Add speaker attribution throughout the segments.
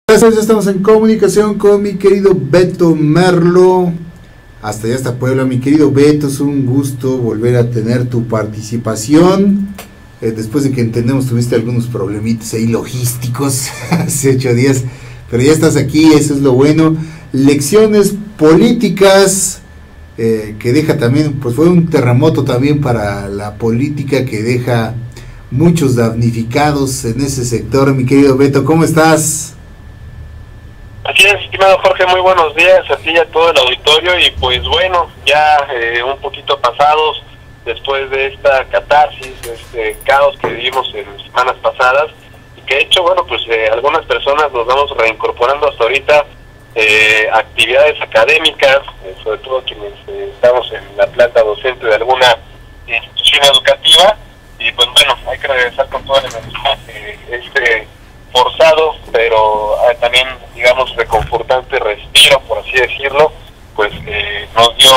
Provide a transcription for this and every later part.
Speaker 1: Gracias, ya estamos en comunicación con mi querido Beto Merlo, hasta allá, hasta Puebla. Mi querido Beto, es un gusto volver a tener tu participación, después de que entendemos tuviste algunos problemitas ahí logísticos hace 8 días, pero ya estás aquí, eso es lo bueno. Lecciones políticas, que deja también, pues fue un terremoto también para la política, que deja muchos damnificados en ese sector. Mi querido Beto, ¿cómo estás?
Speaker 2: Así es, estimado Jorge, muy buenos días a ti y a todo el auditorio. Y pues bueno, ya un poquito pasados después de esta catarsis, este caos que vivimos en semanas pasadas, y que de hecho, bueno, pues algunas personas nos vamos reincorporando hasta ahorita actividades académicas, sobre todo quienes estamos en la planta docente de alguna institución educativa. Y pues bueno, hay que regresar con toda la energía forzado, pero también, digamos, reconfortante respiro, por así decirlo, pues nos dio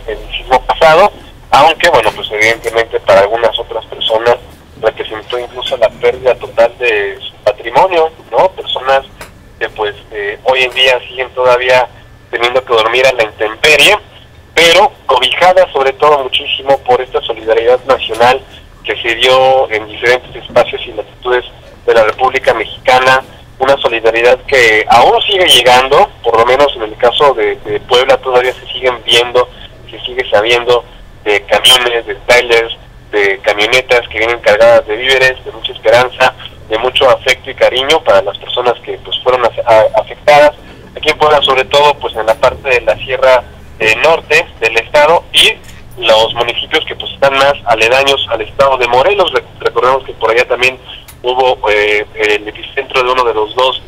Speaker 2: el sismo pasado, aunque bueno, pues evidentemente para algunas otras personas representó incluso la pérdida total de su patrimonio, ¿no? Personas que pues hoy en día siguen todavía teniendo que dormir a la intemperie, pero cobijadas sobre todo muchísimo por esta solidaridad nacional que se dio en diferentes espacios y latitudes de la República Mexicana, una solidaridad que aún sigue llegando, por lo menos en el caso de Puebla todavía se siguen viendo, se sigue sabiendo de camiones, de trailers, de camionetas que vienen cargadas de víveres, de mucha esperanza, de mucho afecto y cariño para las personas que pues fueron afectadas, aquí en Puebla sobre todo pues en la parte de la Sierra Norte del estado y los municipios que pues están más aledaños al estado de Morelos. Recordemos que por allá también hubo el epicentro de uno de los dos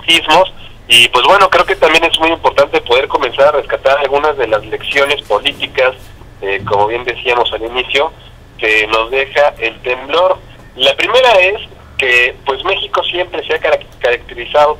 Speaker 2: sismos, y pues bueno, creo que también es muy importante poder comenzar a rescatar algunas de las lecciones políticas, como bien decíamos al inicio, que nos deja el temblor. La primera es que pues México siempre se ha caracterizado,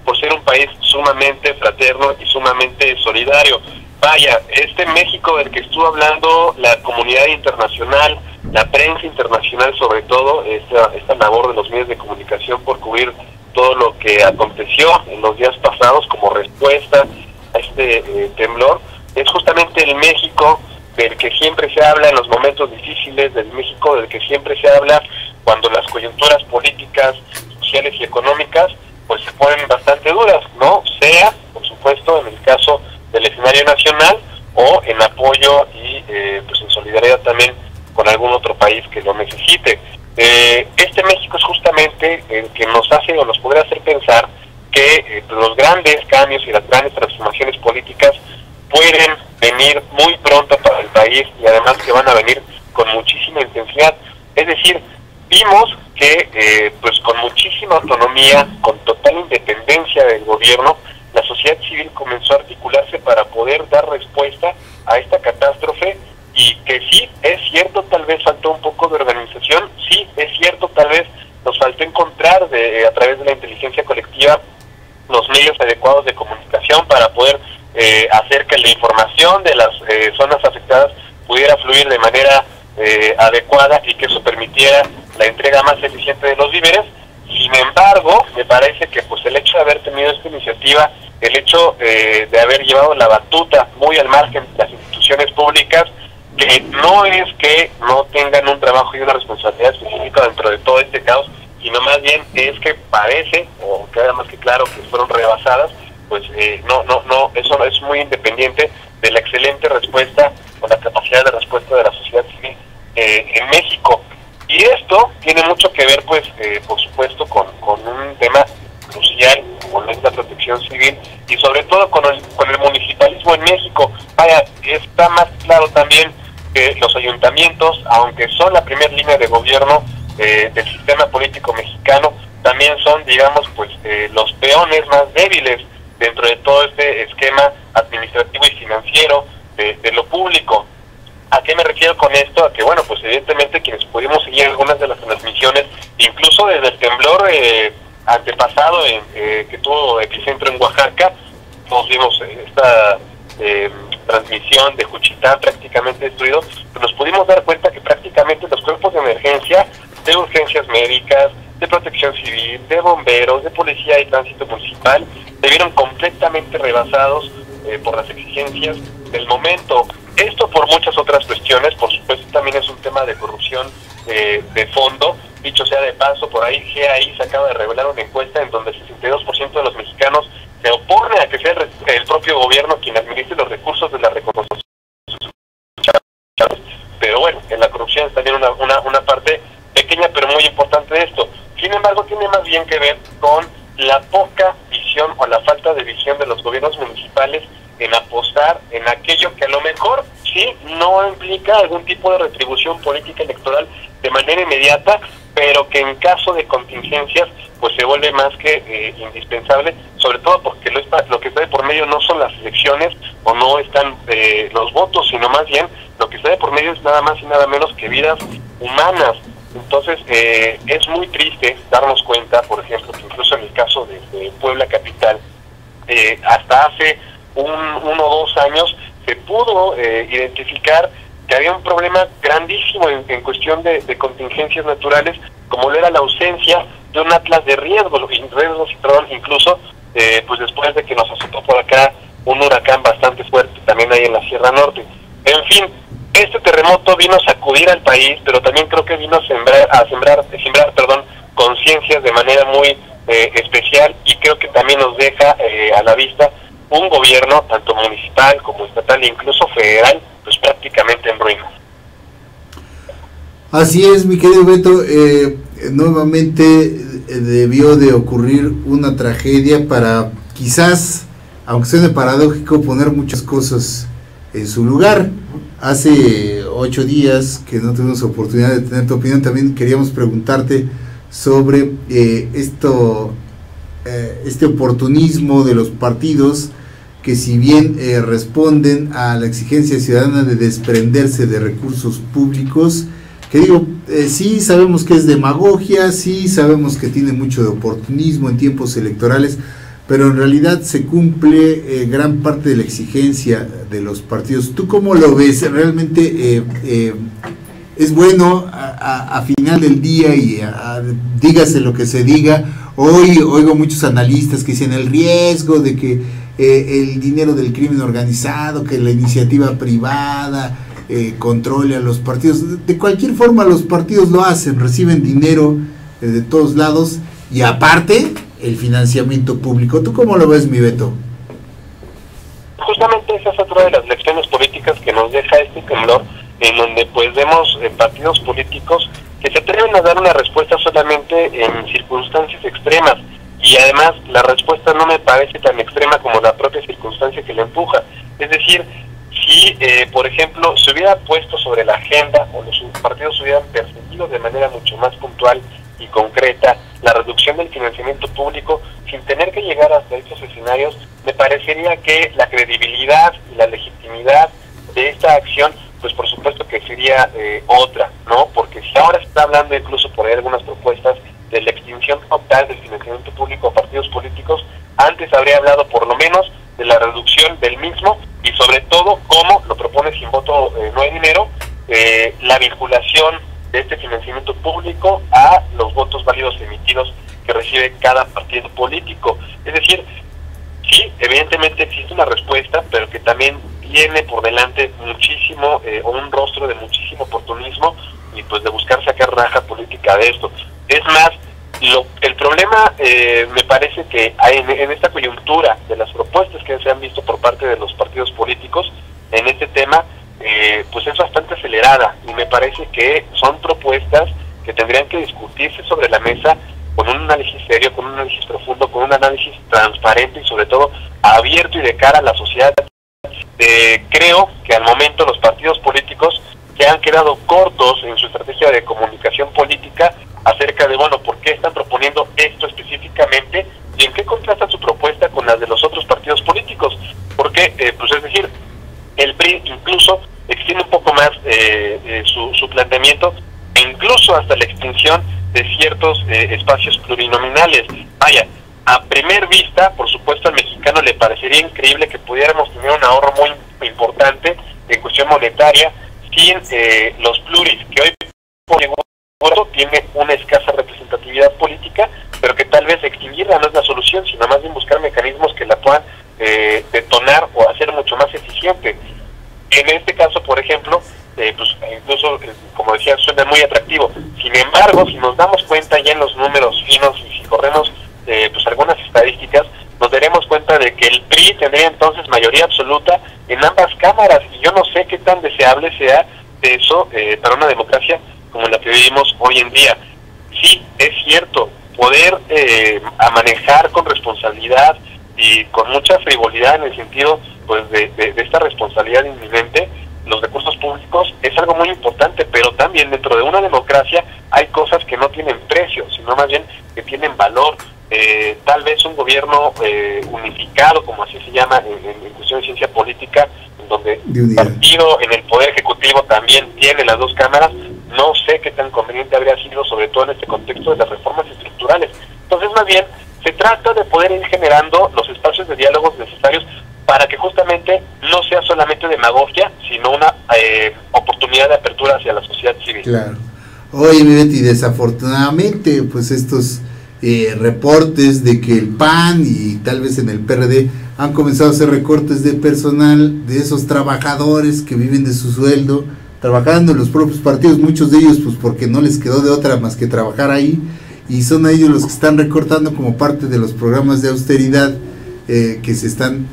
Speaker 2: por ser un país sumamente fraterno y sumamente solidario. Vaya, este México del que estuvo hablando la comunidad internacional, la prensa internacional, sobre todo esta labor de los medios de comunicación por cubrir todo lo que aconteció en los días pasados como respuesta a este temblor, es justamente el México del que siempre se habla en los momentos difíciles, del México del que siempre se habla cuando las coyunturas políticas, sociales y económicas pues se ponen bastante duras, ¿no? Sea, por supuesto, en el caso del escenario nacional o en apoyo y pues en solidaridad también con algún otro país que lo necesite. Este México es justamente el que nos hace o nos podría hacer pensar que los grandes cambios y las grandes transformaciones políticas pueden venir muy pronto para el país, y además que van a venir con muchísima intensidad. Es decir, vimos que pues con muchísima autonomía, con total independencia del gobierno, la sociedad civil comenzó a articularse para poder dar respuesta a esta catástrofe. Y que sí, es cierto, tal vez faltó un poco de organización, sí, es cierto, tal vez nos faltó encontrar a través de la inteligencia colectiva los medios adecuados de comunicación para poder hacer que la información de las zonas afectadas pudiera fluir de manera adecuada y que eso permitiera la entrega más eficiente de los víveres. Sin embargo, me parece que pues el hecho de haber tenido esta iniciativa, el hecho de haber llevado la batuta muy al margen de las instituciones públicas, que no es que no tengan un trabajo y una responsabilidad específica dentro de todo este caos, sino más bien es que parece, o queda más que claro, que fueron rebasadas, pues no, eso es muy independiente de la excelente respuesta o la capacidad de respuesta de la sociedad civil en México. Y esto tiene mucho que ver, pues, por supuesto, con un tema crucial, con esta protección civil y sobre todo con el municipalismo en México. Vaya, está más claro también que los ayuntamientos, aunque son la primera línea de gobierno del sistema político mexicano, también son, digamos, pues los peones más débiles dentro de todo este esquema administrativo y financiero de lo público. ¿A qué me refiero con esto? A que, bueno, pues evidentemente quienes pudimos seguir algunas de las transmisiones, incluso desde el temblor antepasado que tuvo epicentro en Oaxaca, todos vimos esta transmisión de Juchitán prácticamente destruido, pues nos pudimos dar cuenta que prácticamente los cuerpos de emergencia, de urgencias médicas, de protección civil, de bomberos, de policía y tránsito municipal, se vieron completamente rebasados por las exigencias del momento. Esto por muchas otras cuestiones, por supuesto también es un tema de corrupción de fondo. Dicho sea de paso, por ahí GAI se acaba de revelar una encuesta en donde el 62% de los mexicanos se opone a que sea el propio gobierno quien administre los recursos de la reconstrucción. Pero bueno, en la corrupción es también una parte pequeña pero muy importante de esto. Sin embargo, tiene más bien que ver con la poca visión o la falta de visión de los gobiernos municipales en apostar en aquello que a lo mejor sí no implica algún tipo de retribución política electoral de manera inmediata, pero que en caso de contingencias pues se vuelve más que indispensable, sobre todo porque lo que está de por medio no son las elecciones o no están los votos, sino más bien lo que está de por medio es nada más y nada menos que vidas humanas. Entonces es muy triste darnos cuenta, por ejemplo, que incluso en el caso de Puebla Capital, hasta hace 1 o 2 años se pudo identificar que había un problema grandísimo en cuestión de contingencias naturales, como lo era la ausencia de un atlas de riesgos, incluso pues después de que nos azotó por acá un huracán bastante fuerte también ahí en la Sierra Norte. En fin, este terremoto vino a sacudir al país, pero también creo que vino a sembrar conciencias de manera muy especial, y creo que también nos deja a la vista un gobierno, tanto municipal como estatal e incluso federal, pues prácticamente en ruinas.
Speaker 1: Así es, mi querido Beto, nuevamente debió de ocurrir una tragedia para quizás, aunque suene paradójico, poner muchas cosas en su lugar. Hace 8 días que no tuvimos oportunidad de tener tu opinión, también queríamos preguntarte sobre este oportunismo de los partidos que, si bien responden a la exigencia ciudadana de desprenderse de recursos públicos, que digo, sí sabemos que es demagogia, sí sabemos que tiene mucho de oportunismo en tiempos electorales, pero en realidad se cumple gran parte de la exigencia de los partidos. ¿Tú cómo lo ves? ¿Realmente es bueno a final del día y dígase lo que se diga? Hoy oigo muchos analistas que dicen el riesgo de que el dinero del crimen organizado, que la iniciativa privada controle a los partidos. De cualquier forma los partidos lo hacen, reciben dinero de todos lados y aparte el financiamiento público. ¿Tú cómo lo ves, mi Beto?
Speaker 2: Justamente esa es otra de las lecciones políticas que nos deja este temblor, en donde pues vemos partidos políticos que se atreven a dar una respuesta solamente en circunstancias extremas, y además la respuesta no me parece tan extrema como la propia circunstancia que le empuja. Es decir, si por ejemplo se hubiera puesto sobre la agenda, o los partidos hubieran perseguido de manera mucho más puntual y concreta la reducción del financiamiento público sin tener que llegar hasta estos escenarios, me parecería que la credibilidad y la legitimidad de esta acción pues por supuesto que sería otra, ¿no? Porque si ahora se está hablando incluso por ahí algunas propuestas de la extinción total del financiamiento público a partidos políticos, antes habría hablado por lo menos de la reducción del mismo, y sobre todo, como lo propone Sin Voto No Hay Dinero, la vinculación de este financiamiento público a los votos válidos emitidos que recibe cada partido político. Es decir, sí, evidentemente existe una respuesta, pero que también tiene por delante muchísimo, un rostro de muchísimo oportunismo y pues de buscar sacar raja política de esto. Es más, el problema me parece que hay en esta coyuntura de las propuestas que se han visto por parte de los partidos políticos en este tema, pues es bastante acelerada, y me parece que son propuestas que tendrían que discutirse sobre la mesa con un análisis serio, con un análisis profundo, con un análisis transparente y sobre todo abierto y de cara a la sociedad. Creo que al momento los partidos políticos se han quedado cortos en su estrategia de comunicación política acerca de, bueno, ¿por qué están proponiendo esto específicamente? ¿Y en qué contrasta su propuesta con las de los otros partidos políticos? Porque, pues es decir, el PRI incluso extiende un poco más su planteamiento, e incluso hasta la extinción de ciertos espacios plurinominales. Vaya, a primer vista, por supuesto, al mexicano le parecería increíble que pudiéramos tener un ahorro muy importante en cuestión monetaria sin los pluris, que hoy por seguro tiene una escasa representatividad actividad política, pero que tal vez extinguirla no es la solución, sino más bien buscar mecanismos que la puedan detonar o hacer mucho más eficiente. En este caso, por ejemplo, pues incluso, como decía, suena muy atractivo. Sin embargo, si nos damos cuenta ya en los números finos y si corremos pues algunas estadísticas, nos daremos cuenta de que el PRI tendría entonces mayoría absoluta en ambas cámaras, y yo no sé qué tan deseable sea eso para una democracia como la que vivimos hoy en día. Sí, es cierto, poder manejar con responsabilidad y con mucha frivolidad en el sentido pues de esta responsabilidad inminente los recursos públicos es algo muy importante, pero también dentro de una democracia hay cosas que no tienen precio, sino más bien que tienen valor. Tal vez un gobierno unificado, como así se llama en cuestión de ciencia política, en donde el partido en el poder ejecutivo también tiene las dos cámaras, no sé qué tan conveniente habría sido, sobre todo en este contexto de las reformas estructurales. Entonces, más bien, se trata de poder ir generando los espacios de diálogos necesarios para que justamente no sea solamente demagogia, sino una oportunidad de apertura hacia la sociedad civil.
Speaker 1: Claro. Oye, mi Betty, desafortunadamente, pues estos reportes de que el PAN y tal vez en el PRD han comenzado a hacer recortes de personal, de esos trabajadores que viven de su sueldo, trabajando en los propios partidos, muchos de ellos pues porque no les quedó de otra más que trabajar ahí, y son ellos los que están recortando como parte de los programas de austeridad que se están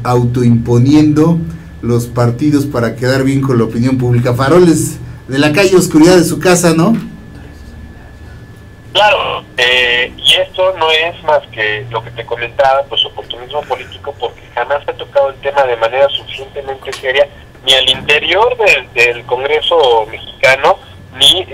Speaker 1: autoimponiendo los partidos para quedar bien con la opinión pública. Faroles de la calle, oscuridad de su casa, ¿no?
Speaker 2: Claro, y esto no es más que lo que te comentaba, pues oportunismo político, porque jamás se ha tocado el tema de manera suficientemente seria, ni al interior del Congreso mexicano, ni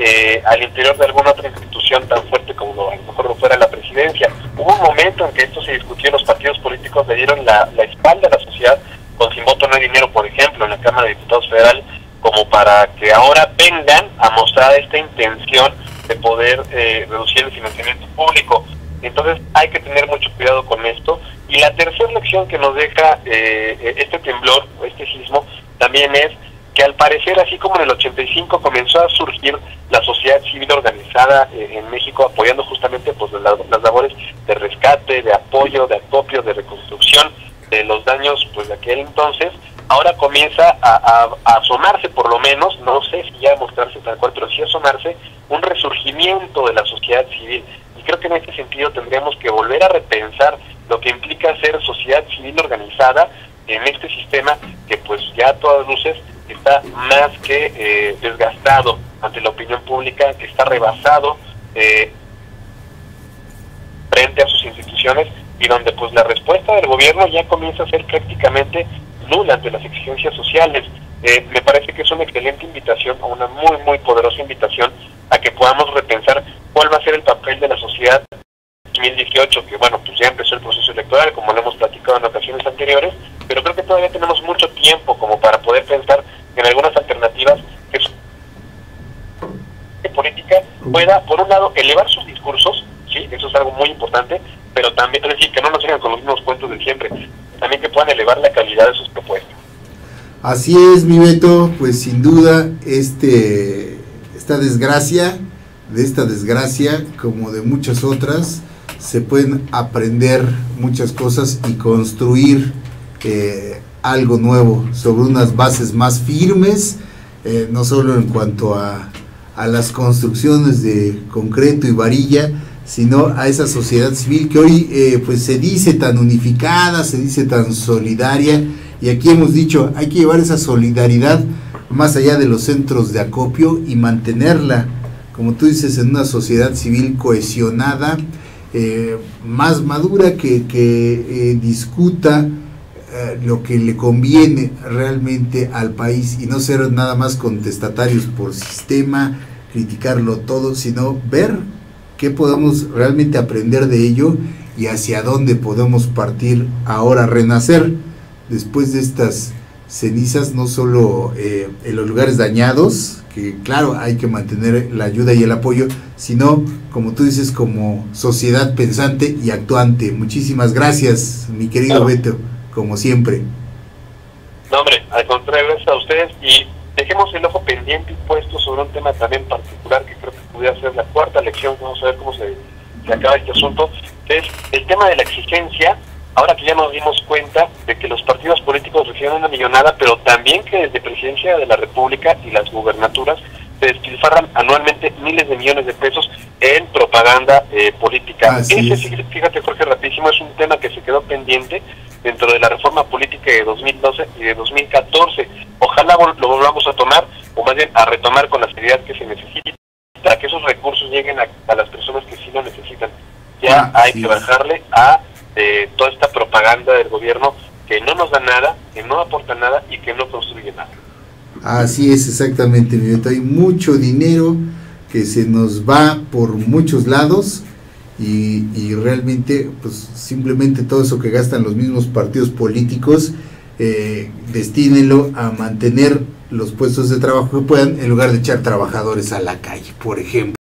Speaker 2: al interior de alguna otra institución tan fuerte como a lo mejor lo fuera la presidencia. Hubo un momento en que esto se discutió, los partidos políticos le dieron la espalda a la sociedad con Sin Voto No Hay Dinero, por ejemplo, en la Cámara de Diputados Federal, como para que ahora vengan a mostrar esta intención de poder reducir el financiamiento público. Entonces hay que tener mucho cuidado con esto. Y la tercera lección que nos deja este temblor, o este sismo, también es que al parecer, así como en el 85 comenzó a surgir la sociedad civil organizada en México, apoyando justamente pues las labores de rescate, de apoyo, de acopio, de reconstrucción de los daños pues de aquel entonces, ahora comienza a asomarse, por lo menos, no sé si ya mostrarse tal cual, pero sí asomarse un resurgimiento de la sociedad civil. Y creo que en este sentido tendríamos que volver a repensar lo que implica ser sociedad civil organizada en este sistema que pues ya a todas luces está más que desgastado ante la opinión pública, que está rebasado frente a sus instituciones, y donde pues la respuesta del gobierno ya comienza a ser prácticamente nula ante las exigencias sociales. Me parece que es una excelente invitación, una muy muy poderosa invitación a que podamos repensar cuál va a ser el papel de la sociedad 2018, que bueno, pues ya empezó el proceso electoral, como lo hemos platicado en ocasiones anteriores, pero creo que todavía tenemos mucho tiempo como para poder pensar en algunas alternativas que su política pueda, por un lado, elevar sus discursos, sí, eso es algo muy importante, pero también, es decir, que no nos sigan con los mismos cuentos de siempre, también que puedan elevar la calidad de sus propuestas.
Speaker 1: Así es, mi Beto, pues sin duda esta desgracia, como de muchas otras, se pueden aprender muchas cosas y construir algo nuevo sobre unas bases más firmes, no solo en cuanto a las construcciones de concreto y varilla, sino a esa sociedad civil que hoy pues se dice tan unificada, se dice tan solidaria, y aquí hemos dicho, hay que llevar esa solidaridad más allá de los centros de acopio y mantenerla, como tú dices, en una sociedad civil cohesionada, más madura, que discuta lo que le conviene realmente al país y no ser nada más contestatarios por sistema, criticarlo todo, sino ver qué podemos realmente aprender de ello y hacia dónde podemos partir ahora, renacer después de estas cenizas, no solo en los lugares dañados, que claro, hay que mantener la ayuda y el apoyo, sino, como tú dices, como sociedad pensante y actuante. Muchísimas gracias, mi querido Beto, como siempre.
Speaker 2: No, hombre, al contrario, gracias a ustedes, y dejemos el ojo pendiente y puesto sobre un tema también particular que creo que pudiera ser la cuarta lección. Vamos a ver cómo se se acaba este asunto, que es el tema de la exigencia. Ahora que ya nos dimos cuenta de que los partidos políticos reciben una millonada, pero también que desde Presidencia de la República y las gubernaturas se despilfarran anualmente miles de millones de pesos en propaganda política. Fíjate, Jorge, rapidísimo, es un tema que se quedó pendiente dentro de la reforma política de 2012 y de 2014. Ojalá lo volvamos a tomar, o más bien a retomar con la seriedad que se necesita, para que esos recursos lleguen a las personas que sí lo necesitan. Ya hay que bajarle a toda esta propaganda del gobierno que no nos da nada, que no aporta nada y que no construye nada.
Speaker 1: Así es, exactamente, mi Beto. Hay mucho dinero que se nos va por muchos lados y realmente, pues simplemente todo eso que gastan los mismos partidos políticos, destínenlo a mantener los puestos de trabajo que puedan, en lugar de echar trabajadores a la calle, por ejemplo.